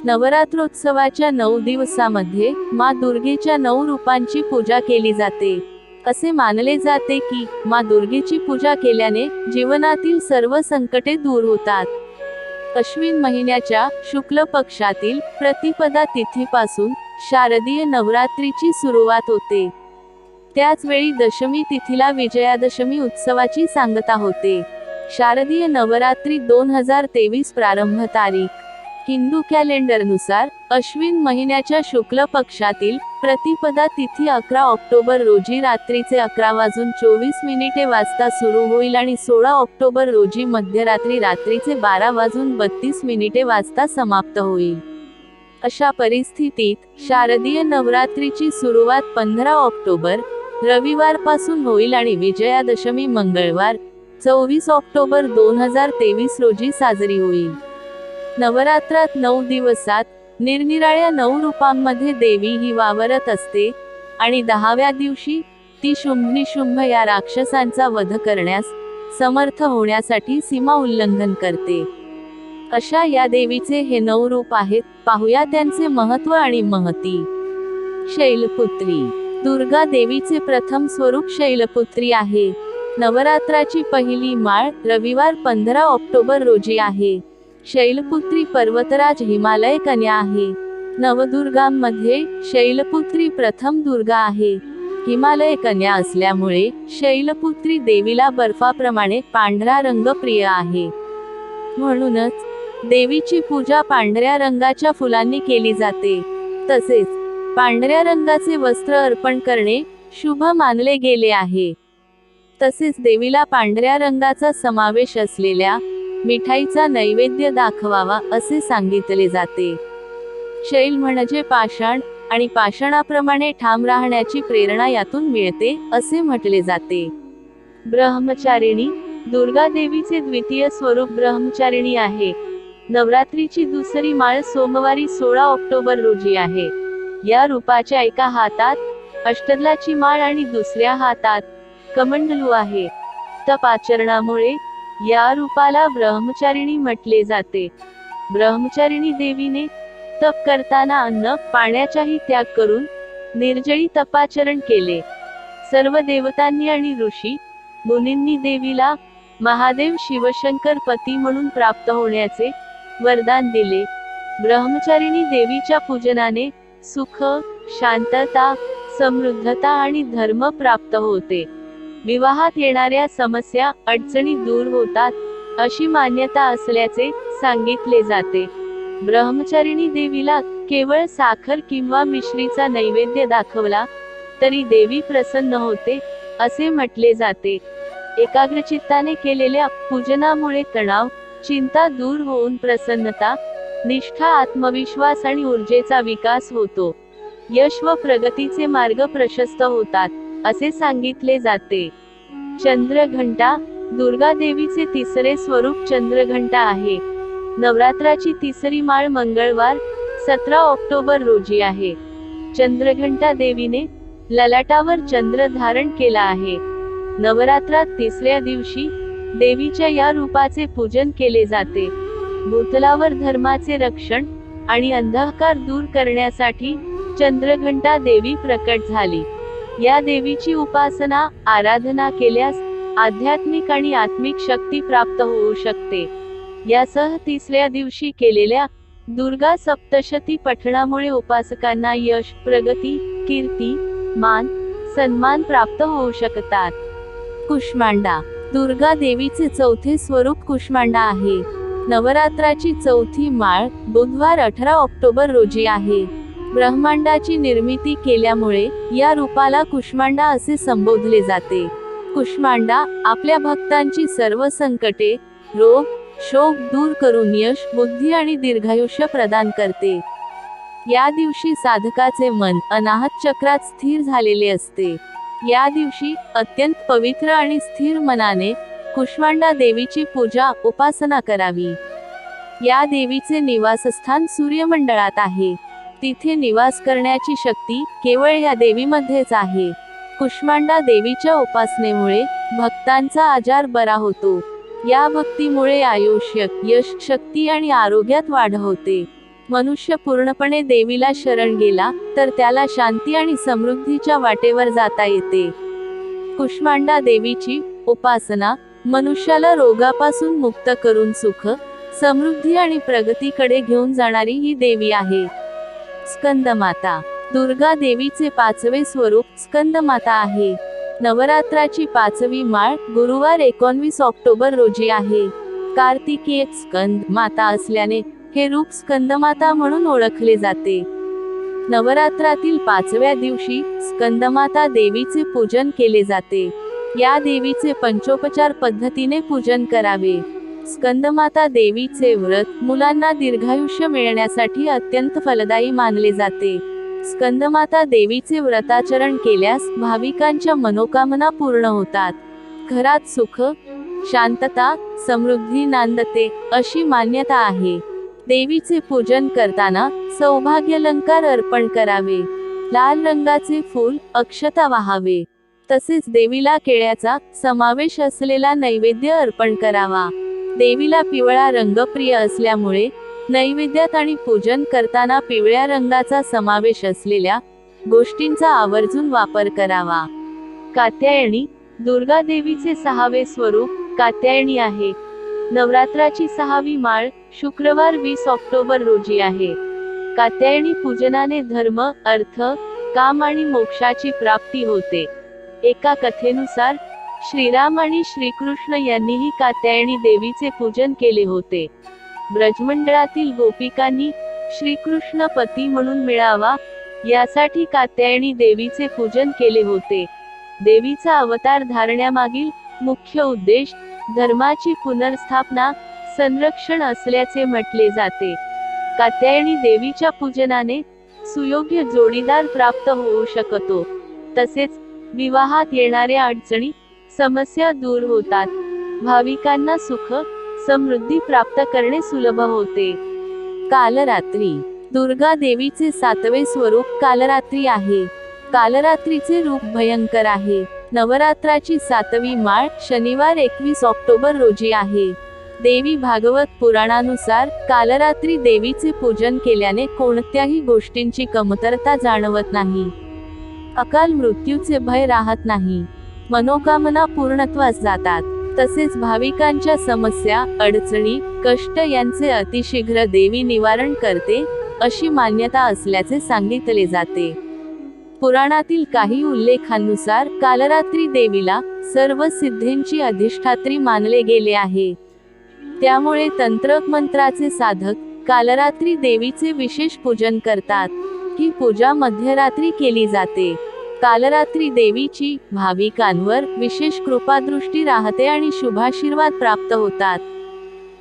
नवरात्रोत्सवाच्या 9 दिवसामध्ये माँ दुर्गेच्या 9 रूपांची पूजा केली जाते. असे मानले जाते की माँ दुर्गेची पूजा केल्याने जीवनातील सर्व संकटे दूर होतात. अश्विन महिन्याच्या शुक्ल पक्षातील प्रतिपदा तिथीपासून शारदीय नवरात्रीची सुरुवात होते. त्याच वेळी दशमी तिथीला विजयादशमी उत्सवाची सांगता होते. शारदीय नवरात्री 2023 प्रारंभ तारीख. हिंदू कॅलेंडरनुसार अश्विन महिन्याच्या शुक्ल पक्षातील प्रतिपदा तिथी 11 ऑक्टोबर रोजी रात्रीचे 11:24 वाजता सुरू होईल आणि 16 ऑक्टोबर रोजी मध्यरात्री रात्रीचे 12:32 वाजता समाप्त होईल. अशा परिस्थितीत शारदीय नवरात्रीची सुरुवात 15 ऑक्टोबर रविवारपासून होईल आणि विजयादशमी मंगळवार 24 ऑक्टोबर 2023 रोजी साजरी होईल. नवरात्रात 9 दिवसात निरनिराळ्या 9 रूपांमध्ये देवी ही वावरत असते आणि 10व्या दिवशी ती शुंभ या राक्षसांचा वध करण्यास समर्थ होण्यासाठी सीमा उल्लंघन करते. अशा या देवीचे हे 9 रूप आहेत. पाहूया त्यांचे महत्त्व आणि महती. शैलपुत्री. दुर्गा देवीचे प्रथम स्वरूप शैलपुत्री आहे. नवरात्राची पहिली माळ रविवार 15 ऑक्टोबर रोजी आहे. शैलपुत्री पर्वतराज हिमालय कन्या आहे. नवदुर्गांमध्ये शैलपुत्री प्रथम दुर्गा आहे. हिमालय कन्या असल्यामुळे शैलपुत्री देवीला बर्फाप्रमाणे पांढरा रंग प्रिय आहे. म्हणूनच देवीची पूजा पांढऱ्या रंगाच्या फुलांनी केली जाते. तसेच पांढऱ्या रंगाचे वस्त्र अर्पण करणे शुभ मानले गेले आहे. तसेच देवीला पांढऱ्या रंगाचा समावेश असलेल्या मिठाईचा नैवेद्य दाखवावा असे सांगितले जाते. शैल म्हणजे पाषाण आणि पाषाणाप्रमाणे ठाम राहण्याची प्रेरणा यातून मिळते असे म्हटले जाते. ब्रह्मचारिणी. दुर्गा देवीचे द्वितीय स्वरूप ब्रह्मचारिणी आहे. नवरात्रीची दुसरी माळ सोमवारी 16 ऑक्टोबर रोजी आहे. या रूपाच्या एका हातात अष्टदलाची माळ आणि दुसऱ्या हातात कमंडलू आहे. तपाचरणामुळे या रूपाला ब्रह्मचारिणी म्हटले जाते. ब्रह्मचारिणी देवीने तप करताना अन्न पाण्याचाही त्याग करून निर्जळी तपाचरण केले. सर्व देवतांनी आणि ऋषी मुनींनी देवीला महादेव शिवशंकर पती म्हणून प्राप्त होण्याचे वरदान दिले. ब्रह्मचारिणी देवीच्या पूजनाने सुख, शांतता, समृद्धता आणि धर्म प्राप्त होते. विवाहात येणाऱ्या समस्या अडचणी दूर होतात अशी मान्यता असल्याचे सांगितले जाते. ब्रह्मचारिणी देवीला केवळ साखर किंवा मिश्रीचा नैवेद्य दाखवला तरी देवी प्रसन्न होते असे म्हटले जाते. एकाग्रचित्ताने केलेल्या पूजनामुळे तणाव, चिंता दूर होऊन प्रसन्नता, निष्ठा, आत्मविश्वास आणि ऊर्जेचा विकास होतो. यश व प्रगतीचे मार्ग प्रशस्त होतात असे सांगितले जाते. चंद्रघंटा. दुर्गा देवीचे तिसरे स्वरूप चंद्रघंटा आहे. नवरात्राची तिसरी माळ मंगळवार 17 ऑक्टोबर रोजी आहे. चंद्रघंटा देवीने ललाटावर चंद्र धारण केला आहे. नवरात्रात तिसऱ्या दिवशी देवीच्या या रूपाचे पूजन केले जाते. भूतलावर धर्माचे रक्षण आणि अंधकार दूर करण्यासाठी चंद्रघंटा देवी प्रकट झाली. या देवीची उपासना आराधना केल्यास आध्यात्मिक आणि आत्मिक शक्ती प्राप्त होऊ शकते. यासह तिसऱ्या दिवशी केलेल्या दुर्गा सप्तशती पठणामुळे उपासकांना यश, प्रगती, कीर्ती, मान, सन्मान प्राप्त होऊ शकतात. कुष्मांडा. दुर्गा देवीचे चौथे स्वरूप कुष्मांडा आहे. नवरात्राची चौथी माळ बुधवार 18 ऑक्टोबर रोजी आहे. ब्रह्मांडाची निर्मिती केल्यामुळे या रूपाला कुष्मांडा असे संबोधले जाते. कुष्मांडा आपल्या भक्तांची सर्व संकटे, रोग, शोक दूर करून यश, बुद्धी आणि दीर्घायुष्य प्रदान करते. या दिवशी साधकाचे मन अनाहत चक्रात स्थिर झालेले असते. या दिवशी अत्यंत पवित्र आणि स्थिर मनाने कुष्मांडा देवीची पूजा उपासना करावी. या देवीचे निवासस्थान सूर्यमंडळात आहे. तिथे निवास करण्याची शक्ती केवळ या देवीमध्येच आहे. कुष्मांडा देवीच्या उपासनेमुळे भक्तांचा आजार बरा होतो. या भक्तीमुळे आयुष्य, यश, शक्ती आणि आरोग्यात वाढ होते. मनुष्य पूर्णपणे देवीला शरण गेला तर त्याला शांती आणि समृद्धीच्या वाटेवर जाता येते. कुष्मांडा देवीची उपासना मनुष्याला रोगापासून मुक्त करून सुख, समृद्धी आणि प्रगतीकडे घेऊन जाणारी ही देवी आहे. स्कंदमाता दुर्गा देवीचे 5वे स्वरूप स्कंदमाता आहे. नवरात्राची 5वी माळ गुरुवार 19 ऑक्टोबर रोजी आहे. कार्तिकी स्कंद माता असल्याने हे रूप स्कंदमाता म्हणून ओळखले जाते. नवरात्रातील 5व्या दिवशी स्कंदमाता देवीचे पूजन केले जाते. या देवीचे पंचोपचार पद्धतीने पूजन करावे. स्कंदमाता देवीचे व्रत मुलांना दीर्घायुष्य मिळण्यासाठी अत्यंत फलदायी मानले जाते. स्कंदमाता देवीचे व्रताचरण केल्यास भाविकांच्या मनोकामना पूर्ण होतात. घरात सुख, शांतता, समृद्धी नांदते अशी मान्यता आहे. देवीचे पूजन करताना सौभाग्यालंकार अर्पण करावे. लाल रंगाचे फूल, अक्षता वाहावे. तसेच देवीला केळ्याचा समावेश असलेला नैवेद्य अर्पण करावा. देवीला पिवळा रंग प्रिय असल्यामुळे नैवेद्यात आणि पूजन करताना पिवळ्या रंगाचा समावेश असलेल्या गोष्टींचा आवर्जून वापर करावा. कात्यायनी दुर्गा देवीचे 6वे स्वरूप कात्यायनी आहे. नवरात्राची 6वी माळ शुक्रवार 20 ऑक्टोबर रोजी आहे. कात्यायनी पूजनाने धर्म, अर्थ, काम आणि मोक्षाची प्राप्ती होते. एका कथेनुसार श्रीराम आणि श्रीकृष्ण यांनीही कात्यायनी देवीचे पूजन केले होते. ब्रजमंडळातील गोपिकांनी श्रीकृष्ण पती म्हणून मिळावा यासाठी कात्यायनी देवीचे पूजन केले होते. देवीचा अवतार धारण्यामागील मुख्य उद्देश धर्माची पुनर्स्थापना, संरक्षण असल्याचे म्हटले जाते. कात्यायनी देवीच्या पूजनाने सुयोग्य जोडीदार प्राप्त होऊ शकतो. तसेच विवाहात येणाऱ्या अडचणी, समस्या दूर होतात. भाविकांना सुख, समृद्धी प्राप्त करणे सुलभ होते. कालरात्री दुर्गा देवीचे 7वे स्वरूप कालरात्री आहे. कालरात्रीचे रूप भयंकर आहे. नवरात्राची 7वी माळ शनिवार 21 ऑक्टोबर रोजी आहे. देवी भागवत पुराणानुसार कालरात्री देवीचे पूजन केल्याने कोणत्याही गोष्टींची कमतरता जाणवत नाही. अकाल मृत्यूचे भय राहत नाही. मनोकामना पूर्णत्वास जातात. तसेच भाविकांच्या समस्या, अडचणी, कष्ट यांचे अतिशीघ्र देवी निवारण करते अशी मान्यता असल्याचे सांगितले जाते. पुराणातील काही उल्लेखांनुसार कालरात्री देवीला सर्व सिद्धींची अधिष्ठात्री मानले गेले आहे. त्यामुळे तंत्र मंत्राचे साधक कालरात्री देवीचे विशेष पूजन करतात. ही पूजा मध्यरात्री केली जाते. कालरात्री देवीची भाविकांवर विशेष कृपादृष्टी राहते आणि शुभाशीर्वाद प्राप्त होतात.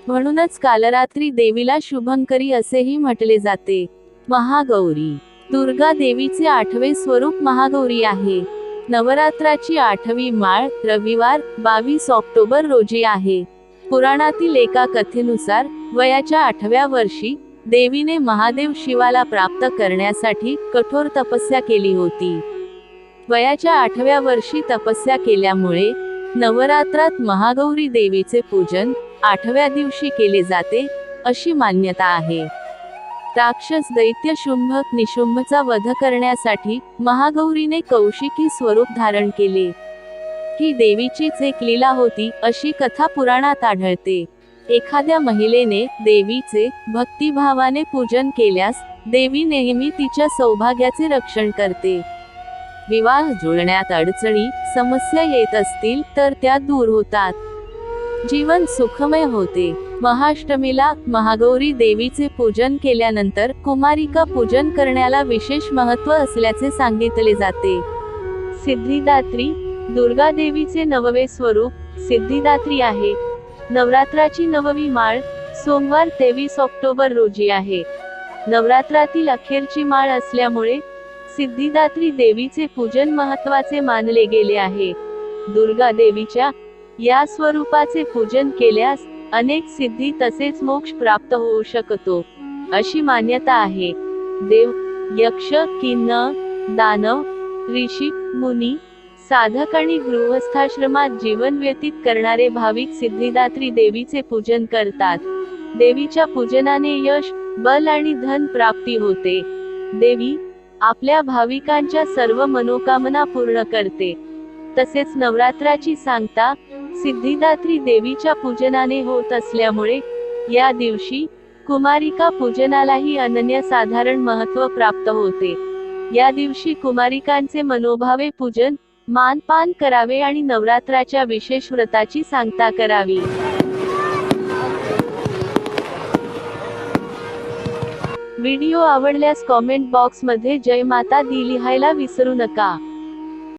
म्हणूनच कालरात्री देवीला शुभंकरी असेही म्हटले जाते. महागौरी दुर्गा देवीचे 8वे स्वरूप महागौरी आहे. नवरात्राची 8वी माळ रविवार 22 ऑक्टोबर रोजी आहे. पुराणातील एका कथेनुसार वयाच्या 8व्या वर्षी देवीने महादेव शिवाला प्राप्त करण्यासाठी कठोर तपस्या केली होती. वयाच्या 8व्या वर्षी तपस्या केल्यामुळे नवरात्रात महागौरी देवीचे पूजन 8व्या दिवशी केले जाते अशी मान्यता आहे. राक्षस दैत्य शुंभ निशुंभचा वध करण्यासाठी महागौरीने कौशिकी स्वरूप धारण केले. ही देवीचीच एक लीला होती अशी कथा पुराणात आढळते. एखाद्या महिलेने देवीचे भक्तिभावाने पूजन केल्यास देवी नेहमी तिच्या सौभाग्याचे रक्षण करते. विवाह जुळण्यात अडचणी, समस्या येत असतील तर त्या दूर होतात. जीवन सुखमय होते. महाअष्टमीला महागौरी देवीचे पूजन केल्यानंतर कुमारिका पूजन करण्याला विशेष महत्त्व असल्याचे सांगितले जाते. सिद्धिदात्री दुर्गा देवीचे 9वे स्वरूप सिद्धिदात्री आहे. नवरात्राची 9वी माळ सोमवार 23 ऑक्टोबर रोजी आहे. नवरात्रातील अखेरची माळ असल्यामुळे सिद्धिदात्री देवीचे पूजन महत्त्वाचे मानले गेले आहे. दुर्गा देवीच्या या स्वरूपाचे पूजन केल्यास अनेक सिद्धी तसेच मोक्ष प्राप्त होऊ शकतो अशी मान्यता आहे. देव, यक्ष, किन्नर, दानव, ऋषी, मुनी, साधक आणि गृहस्थाश्रमात जीवन व्यतीत करणारे भाविक सिद्धिदात्री देवीचे पूजन करतात. देवीच्या पूजनाने यश, बल आणि धन प्राप्ती होते. देवी आपल्या भाविकांच्या सर्व मनोकामना पूर्ण करते. तसेच नवरात्राची सांगता सिद्धिदात्री देवीच्या पूजनाने होत असल्यामुळे या दिवशी कुमारिका पूजनालाही अनन्यसाधारण महत्त्व प्राप्त होते. या दिवशी कुमारिकांचे मनोभावे पूजन मानपान करावे आणि नवरात्राच्या विशेष व्रताची सांगता करावी. व्हिडिओ आवडल्यास कॉमेंट बॉक्समध्ये जय माता दी लिहायला विसरू नका.